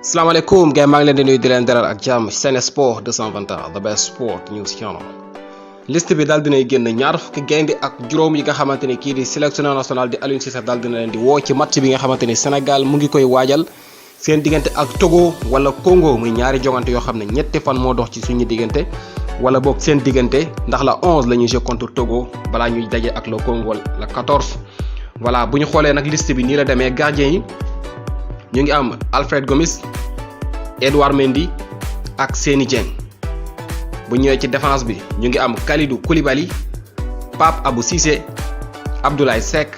salaamaaleykum gars maa ngi leen di nuyu di leen dalal ak jàmm Sen Sport 221 the best sport news channel. Liste bi daal dinay génn ñaar fukki gaynde ak juróom yi nga xamante ni kii di sélectionneur national di Aliou Cissé daal dina leen di woo ci match bi nga xamante ni Sénégal mu ngi koy waajal seen diggante ak Togo wala Congo muy ñaari jongante yoo xam ne ñetti fan moo dox ci suñu diggante wala boog seen diggante ndax la 11 la ñuy jouer contre Togo balaa ñuy daje ak le Congo la 14. voilà bu ñu xoolee nag liste bi nii la demee gardien yi ñu ngi am Alfred Gomis Edouard Mendy ak Seny Dieng bu ñëwee ci défense bi ñu ngi am Kalidou Koulibaly Pape Abou Cissé Abdoulaye Seck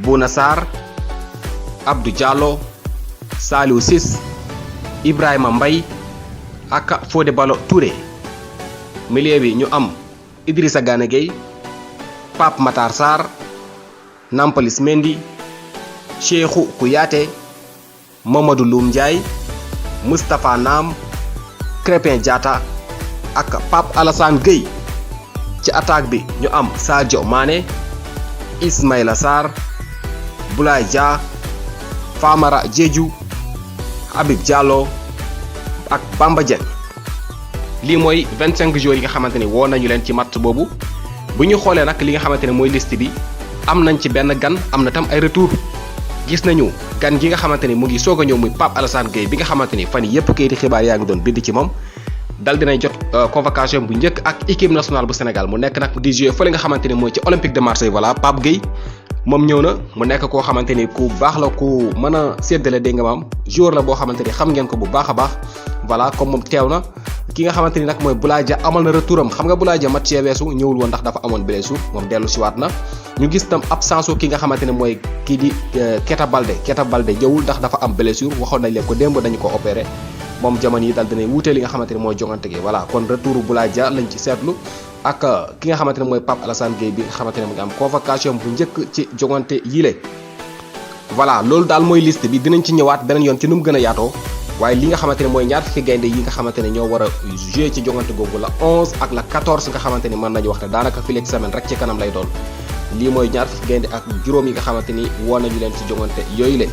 Bouna Sarr Abdou Diallo Saliou Ciss Ibrahima Mbaye ak Fodé Ballo-Touré milieu bi ñu am Idrissa Gana Gueye Pape Matar Sarr Nampalys Mendy Cheikhou Kouyaté Mamadou Loum Ndiaye Moustapha Nam Krépin Diatta ak Pape Alassane Gueye ci attaque bi ñu am Sadio Mané Ismaïla Sarr Boulaye Dia Famara Diédhiou Habib Diallo ak Bamba Dieng lii mooy 25 joueurs yi nga xamante ni woo nañu leen ci match boobu bu ñu xoolee nag li nga xamante ne mooy liste bi am nañ ci benn gan am na tam ay retour gis nañu gan gi nga xamante ni mu ngi soog a ñëw muy Pape Alassane Gueye bi nga xamante ni fan yépp kayiti xibaar yaa ngi doon bind ci moom dal dinañ jot convocation bu njëkk ak équipe nationale bu Sénégal mu nekk nag di jouer fële nga xamante ni mooy ci Olympique de Marseille voilà Pape Gueye moom ñëw na mu nekk koo xamante ni ku baax la ku mën a séddale dégg nga maam joueur la boo xamante ni xam ngeen ko bu baax a baax voilà comme moom teew na ki nga xamante ni nag mooy Boulaye Dia amal na retouram xam nga Boulaye Dia match yee weesu ñëwul woon ndax dafa amoon blessure moom dellu siwaat na ñu gis tam absence ki nga xamante ne mooy kii di Keita Baldé jëwul ndax dafa am blessure waxoon nañ leen ko démb dañu ko opéré moom jamono yi dal dina wuutee li nga xamante ne mooy jongante gi voilà kon retour Boulaye Dia lañ ci seetlu ak ki nga xamante ne mooy Pape Alassane Gueye bi nga xamante ne mu ngi am convocation bu njëkk ci jongante yile voilà loolu daal mooy liste bi dinañ ci ñëwaat beneen yoon ci nu mu gën a yaatoo waaye li nga xamante ne mooy ñaar fukki gaynde yi nga xamante ne ñoo war a jouer ci jongante googu la 11 ak la 14 nga xamante ni mën nañu wax ne daanaka fileeg semaine rek ci kanam lay doon lii mooy ñaar fukki gaynde ak juróom yi nga xamante ni woo nañu leen ci jongante yooyu leen